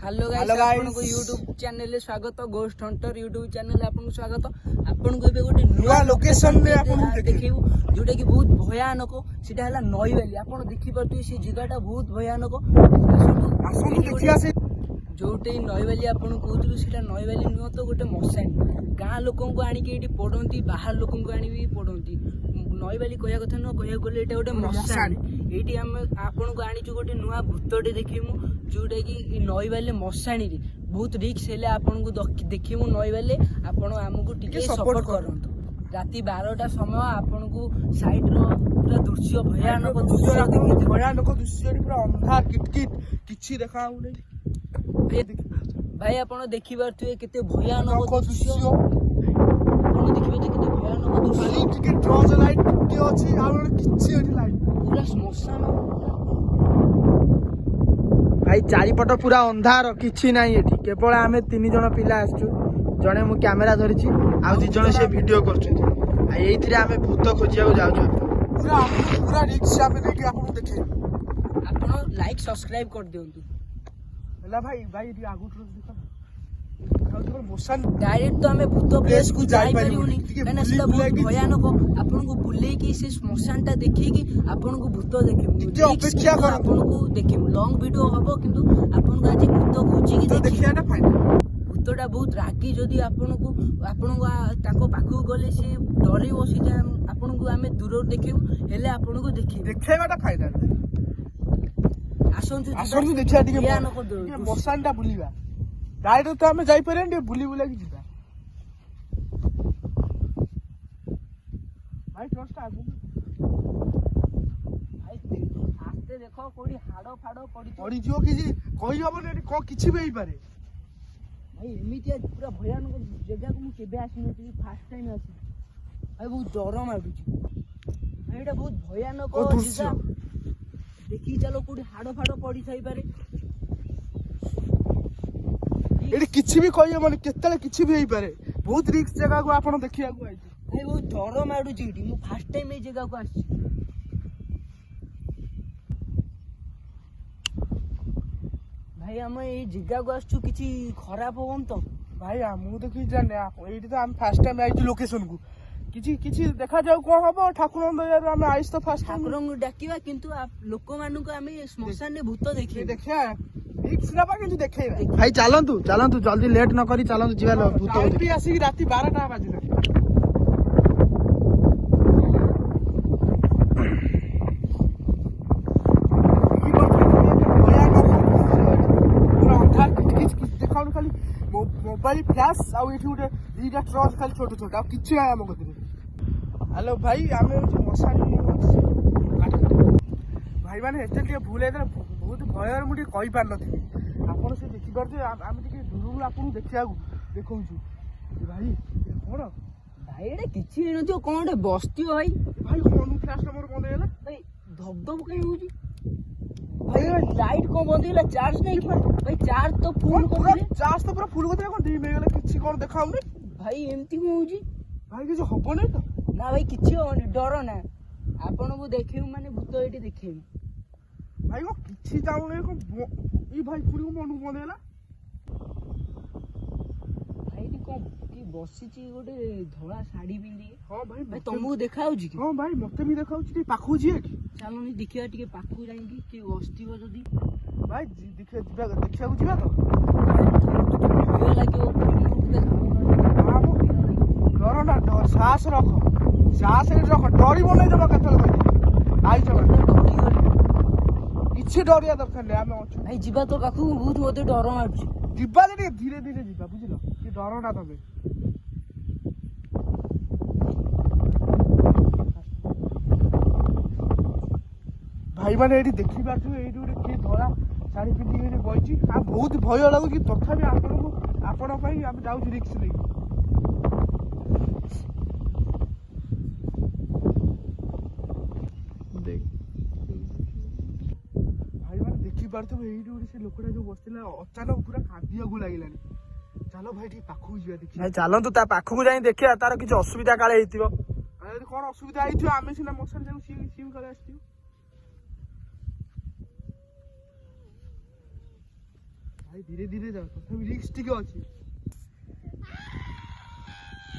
Hello guys आपनको YouTube channel स्वागत ghost Hunter YouTube channel आपनको स्वागत आपनको एबे गोटे नुवा लोकेशन में आपन देखिबो जोटा कि बहुत भयानक सेटा हला नई वैली आपन देखि परतु से जगहटा बहुत भयानक आसु देखिया से जोटे नई वैली आपन कहतु सेटा नई वैली न तो गोटे मशानी गां लोकन को आनी के एटी पडंती बाहर लोकन को आनी भी पडंती नई वैली कहया कथा न कहया गले एटा गोटे मशानी एटी हम आपन को आनी छु गोटे नुवा भूतटे देखिमु जोटा कि नई वैली मशानी रे बहुत रिस्क हेले आपन को देखिमु नई वैली आपन हमकु टिके सपोर्ट करंतु राति 12टा समय आपन को साइड रो पूरा दृश्य भयानक दृश्य पूरा अंधार किटकिट किछि देखाउ नै भाई आपन देखि परथुए केते भयानक दृश्य आपन देखिबे जे केते भयानक दृश्य टिके टॉर्च लाइट के अछि आपन किछि एठी लाइट पूरा श्मशान भाई चारिपट पूरा अंधार किछि नाही एठी केवल आमे 3 जण पिला आछू जणे मु कैमरा धरिछि आ 2 जण से वीडियो करछथि आ एइथिरे आमे भूत खोजिया को जाउछु पूरा पूरा रिक्शा पे देखि आपन देखि आपन लाइक सब्सक्राइब कर दियंतु हला भाई भाई आगु देखो डायरेक्ट तो हमें भूत प्लेस को जाई परिउनी कना सेटा बहुत भयानक आपन को बुले की से श्मशान टा देखि कि आपन को भूत देखिमु जे अपेक्षा कर आपन को देखिमु लॉन्ग वीडियो हबो किंतु आपन को आज भूत खोजी की देखिया ना फाइन भूतटा बहुत रागी जदी आपन को ताको पाखु गले से डरे बसी जा आपन को हमें दूर देखिमु हेले आपन को देखेबाटा फाइनल आसंतु देखिया टिके मशान टा बुलिबा डायरेक्ट तो हमें जाई परन बुली बुला की जिबा भाई ट्रस्ट आगु भाई आस्ते देखो कोडी हाडो फाडो पड़ी जो कि कहि हबो ने को किछि बेई पारे भाई एमितिया पूरा भयानक जगह को मु केबे आसी फर्स्ट टाइम आसी भाई बहुत डर माडुची भाई एटा बहुत भयानक जगह देखि चलो कोडी हाडो फाडो पड़ी थाई पारे एडी किछि भी कहियो माने केतले किछि भी हेई पारे बहुत रिस्क जगह को आपण देखिया को आइछि भाई बहुत डर माडु जीटी मु फर्स्ट टाइम ए जगह को आछि भाई हम ए जगह को आछु किछि खराब होम तो भाई हम देखि जाने एडी तो हम फर्स्ट टाइम आइछु लोकेशन को किछि देखा जाऊ को हबो ठाकुर दयार हम आइस तो फर्स्ट टाइम ठाकुर को डाकिबा किंतु लोक मानु को हम श्मशान ने भूत देखिया भाई चलतु जल्दी लेट न करी चलतु जीवा भूत भी आसी राति 12टा बाजिला खाली मोबाइल फ्लैश आ एठी उठे दीटा ट्रॉस खाली छोट छोट आ किछि आ हम गतिरे हेलो भाई आमे मशानी भाई माने एते के भूल हेतले बहुत भयर मुठी कहि पार नथि आपण से देखि परथे आमे टिके दूरु आपण देखिया देखौछु भाई कोन भाई एडे किछि नै नथियो कोन बस्ती भाई भाई कोन फ्लैश नंबर बंद हैला भाई धबधब कहीं होजी भाई लाइट को बंद हैला चार्ज नहीं भाई चार्ज तो फुल कर दे चार्ज तो पूरा फुल कर दे कोन डीम हे गेला किछि कोन देखाउ नै भाई एम्ति होजी भाई किछ हबो नै तो ना भाई किछि होनी डर ना आपण को देखियो माने भूत एटी देखियो भाई को किछि जाउ नै को ई भाई फुल को मन बंद हैला भाई नी को की बसी छी गोटे धोला साड़ी पिंदी हां भाई तुमको देखाउ छी हां भाई मते भी देखाउ छी पाखु जी चलो नी देखिया टिके पाखु जाई की बस्तीबो जदी भाई देखिया देखिया को जीवा तो भय लागियो डर ना डर साहस रख डरी बोले जब कथल कहि आई जब किछि डरिया दरकार नै हम अछु भाई जीवा तो पाखु बहुत मते डर मारछि जीवा जे धीरे धीरे जीवा बुझिलो कि डर ना तबे भाई माने एठी देखि बाछु एठी उडे के धोला साड़ी पिंदी एठी बइछि आ बहुत भय लागु कि तथापि आपण पई हम जाउ रिस्क नै देख भाई माने देखि पारतो एठी उडे से लोकडा जो बसतिला अचानक पूरा कादिया गु लागिलानी चलो भाई ठीक पाखु जिया देखि भाई चलंतु ता पाखु को जाई देखिया तार किछ असुविधा काले हेतिबो अरे कोन असुविधा आइथियो आमे सिना मसन जाउ सीम काले आस्थियो ଭାଇ ଧୀରେ ଧୀରେ ଯାଅ, ତଥାପି ରିକ୍ସ ଟିକେ ଅଛି।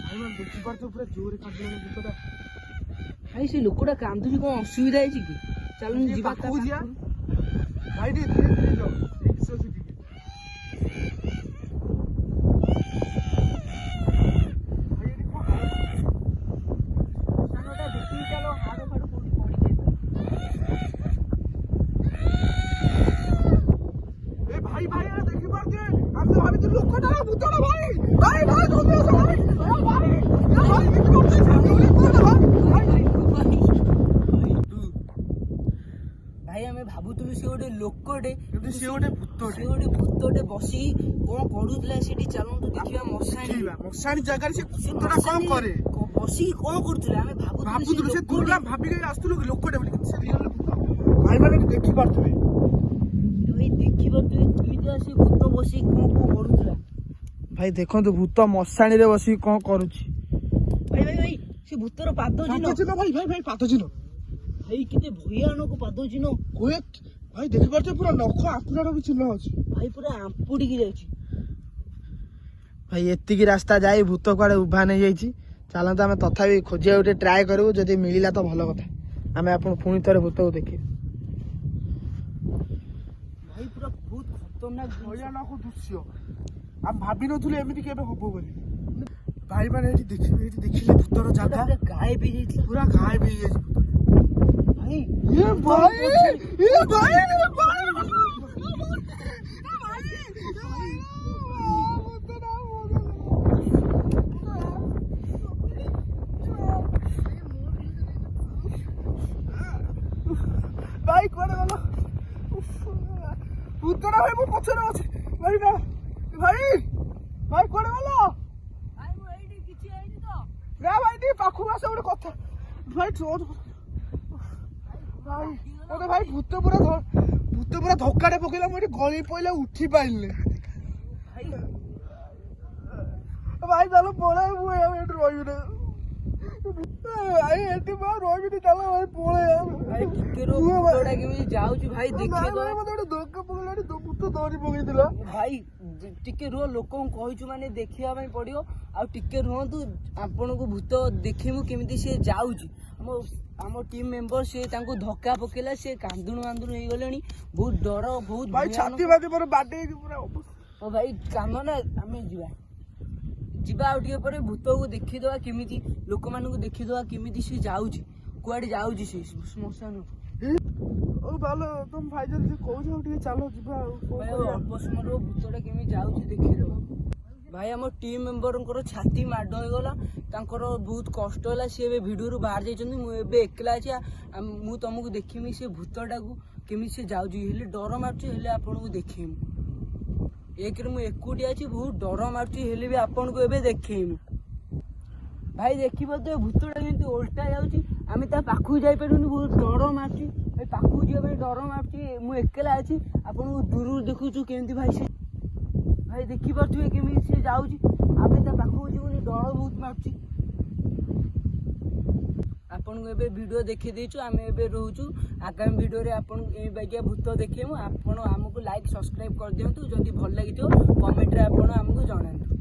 ଭାଇ ମାନେ ଦେଖିପାରୁଛ ପୁରା ଜୋରରେ କାନ୍ଦିଲାଣି ଭୂତଟା। ଭାଇ ସେ ଲୋକଟା କାନ୍ଦୁଛି, କଣ ଅସୁବିଧା ହେଇଛି କି? ଚାଲୁନ ଟିକେ ଯିବା ତା ପାଖକୁ ଯିବା। ପାଖକୁ। ଭାଇ ଟିକେ ଧୀରେ ଧୀରେ ଯାଅ, ରିକ୍ସ ଅଛି ଟିକେ। ଭାଇ ଏଠି କଣ ସାଙ୍ଗଟା ଦେଖିକି ଚାଲ, ହାଡ଼ ଫାଡ଼ କୋଉଠି ପଡ଼ିଯାଇପାରେ। ଏ ଭାଇ ଭାଇ ଆରେ ଦେଖିପାରୁଛେ, ଆମେ ତ ଭାବିଥିଲୁ ଲୋକଟା ଭୂତଟା। ଭାଇ ଭାଇ ଭାଇ ଜଲ୍ଦି ଆସ ଭାଇ। ଭାଇ ଦେଖିପାରୁଛେ, ଭାଇ ଆମେ ଭାବୁଥିଲୁ ସେ ଗୋଟେ ଲୋକଟେ, କିନ୍ତୁ ସିଏ ଗୋଟେ ଭୂତଟେ। ସେ ଗୋଟେ ଭୂତଟେ ବସିକି କଣ କରୁଥିଲା ସେଠି। ଚାଲନ୍ତୁ ଦେଖିବା ମଶାଣି। ମଶାଣି ଜାଗାରେ ସେ ସେ ଭୂତଟା କଣ କରେ? ବସିକି କଣ କରୁଥିଲା? ଆମେ ଭାବୁଥିଲୁ ସେ ଲୋକଟେ। ଦୁର୍ଗା ଭାବିକି ଆସୁଥିଲୁ କି ଲୋକଟେ ବୋଲି, କିନ୍ତୁ ସେ ରିଅଲ ଭୂତ। ଭାଇ ମାନେ ଏଠି ଦେଖିପାରୁଥିବେ। ଭାଇ ଦେଖିପାରୁଥିବେ କେମିତି ଆସି ଭୂତ ବସିକି କଣ କଣ କରୁଥିଲା। ଭାଇ ଦେଖନ୍ତୁ ଭୂତ ମଶାଣିରେ ବସିକି କଣ କରୁଛି। ଭାଇ ଭାଇ ଭାଇ ସେ ଭୂତର ପାଦ ଚିହ୍ନ। ଭାଇ ଭାଇ ଭାଇ ପାଦ ଚିହ୍ନ। ଭାଇ କେତେ ଭୟାନକ ପାଦ ଚିହ୍ନ। ଭାଇ ଦେଖିପାରୁଛ ପୁରା ନଖ ଆଙ୍କୁଳାର ବି ଚିହ୍ନ ଅଛି। ଭାଇ ପୁରା ଆମ୍ପୁଡିକି ଯାଇଛି। ଭାଇ ଏତିକି ରାସ୍ତା ଯାଇ ଭୂତ କୁଆଡେ ଉଭା ନେଇଯାଇଛି। ଚାଲନ୍ତୁ ଆମେ ତଥାପି ଖୋଜିବାକୁ ଗୋଟେ ଟ୍ରାଏ କରିବୁ, ଯଦି ମିଳିଲା ତ ଭଲ କଥା। ଆମେ ଆପଣ ପୁଣି ଥରେ ଭୂତକୁ ଦେଖିବୁ। ଭାଇ ପୁରା ବହୁତ ଖତରନାକ ଭୟାନକ ଦୃଶ୍ୟ। ଆମେ ଭାବିନଥିଲୁ ଏମିତି କେବେ ହବ ବୋଲି। ଭାଇ ମାନେ ଏଠି ଦେଖିବେ, ଏଠି ଦେଖିଲେ ଭୂତର ଜାଗା ଗାୟବ ହେଇଯାଇଥିଲା। ପୁରା ଗାୟବ ହେଇଯାଇଛି। ଭାଇ ଭାଇ କୁଆଡେ ଗଲ? ଭୂତଟା ଭାଇ ମୋ ପଛରେ ଅଛି। ଭାଇ ନା ଭାଇ ଭାଇ କୁଆଡେ ଗଲ? ଭାଇ ମୁଁ ଏଇଠି କିଛି ହେଇନି ତ। ନା ଭାଇ ଟିକେ ପାଖକୁ ଆସ, ଗୋଟେ କଥା। ଭାଇ ଭାଇ ମତେ ଭାଇ ଭୂତ ପୁରା ଧକ୍କାଟେ ପକେଇଲା। ମୁଁ ଏଠି ଗଳି ପଇଲା, ଉଠି ପାରିଲି। ଭାଇ ଚାଲ ପଳେଇ, ମୁଁ ଏଠି ରହିବି। ଭାଇ ଏଠି ମୁଁ ରହିବିନି, ଚାଲ ଭାଇ ପଳେଇ। ଭାଇ ଟିକେ ରୁହ, ଭୂତଟା କେମିତି ଯାଉଛି ଭାଇ ଦେଖିବା। ମତେ ଗୋଟେ ଧକ୍କା ପକେଇଲାଣି, ଭୂତ ଧରି ପକେଇଥିଲା। ଭାଇ ଟିକେ ରୁହ, ଲୋକଙ୍କୁ କହିଛୁ ମାନେ ଦେଖିବା ପାଇଁ ପଡିବ। ଆଉ ଟିକେ ରୁହନ୍ତୁ, ଆପଣଙ୍କୁ ଭୂତ ଦେଖିବୁ କେମିତି ସେ ଯାଉଛି। ଆମ ଟିମ୍ ମେମ୍ବର ସେ ତାଙ୍କୁ ଧକ୍କା ପକେଇଲା, ସେ କାନ୍ଦୁଣୁ କାନ୍ଦୁଣୁ ହେଇଗଲେଣି। ବହୁତ ଡର, ବହୁତ ଭାଇ ଛାତି ବାତି ମୋର ବାଡେଇକି ପୁରା। ଭାଇ କାମ ନା, ଆମେ ଯିବା ଆଉ ଟିକେ ପରେ ଭୂତକୁ ଦେଖିଦବା, କେମିତି ଲୋକମାନଙ୍କୁ ଦେଖିଦବା କେମିତି ସେ ଯାଉଛି, କୁଆଡେ ଯାଉଛି ସେ ଶ୍ମଶାନକୁ। ଭଲ ତମ ଭାଇ ଯଦି କହୁଛ ଟିକେ ଚାଲ ଯିବା। ଭାଇ ଅଳ୍ପ ସମୟର ଭୂତଟା କେମିତି ଯାଉଛି ଦେଖିଦବା। ଭାଇ ଆମ ଟିମ୍ ମେମ୍ବରଙ୍କର ଛାତି ମାଡ଼ ହେଇଗଲା, ତାଙ୍କର ବହୁତ କଷ୍ଟ ହେଲା। ସିଏ ଏବେ ଭିଡ଼ିଓରୁ ବାହାରି ଯାଇଛନ୍ତି। ମୁଁ ଏବେ ଏକଲା ଅଛି। ମୁଁ ତମକୁ ଦେଖିବି ସେ ଭୂତଟାକୁ କେମିତି ସେ ଯାଉଛି। ହେଲେ ଡର ମାରୁଛି, ହେଲେ ଆପଣଙ୍କୁ ଦେଖେଇମୁ। ଏକରେ ମୁଁ ଏକୁଟିଆ ଅଛି, ବହୁତ ଡର ମାରୁଛି, ହେଲେ ବି ଆପଣଙ୍କୁ ଏବେ ଦେଖେଇମୁ। ଭାଇ ଦେଖିପାରୁଥିବେ ଭୂତଟା କେମିତି ଓଲଟା ଯାଉଛି। ଆମେ ତା ପାଖକୁ ଯାଇପାରିବୁନି, ବହୁତ ଡର ମାରୁଛି। ଭାଇ ପାଖକୁ ଯିବା ପାଇଁ ଡର ମାରୁଛି। ମୁଁ ଏକଲା ଅଛି, ଆପଣଙ୍କୁ ଦୂରରୁ ଦେଖୁଛୁ କେମିତି ଭାଇ ସେ। ଭାଇ ଦେଖିପାରୁଥିବେ କେମିତି ସେ ଯାଉଛି। ଆମେ ତା ପାଖକୁ ଯିବୁନି, ଡର ବହୁତ ମାରୁଛି। ଆପଣଙ୍କୁ ଏବେ ଭିଡ଼ିଓ ଦେଖେଇ ଦେଇଛୁ, ଆମେ ଏବେ ରହୁଛୁ। ଆଗାମୀ ଭିଡ଼ିଓରେ ଆପଣଙ୍କୁ ଏଇ ବାଗିଆ ଭୂତ ଦେଖେଇବୁ। ଆପଣ ଆମକୁ ଲାଇକ୍ ସବସ୍କ୍ରାଇବ୍ କରିଦିଅନ୍ତୁ। ଯଦି ଭଲ ଲାଗିଥିବ କମେଣ୍ଟରେ ଆପଣ ଆମକୁ ଜଣାନ୍ତୁ।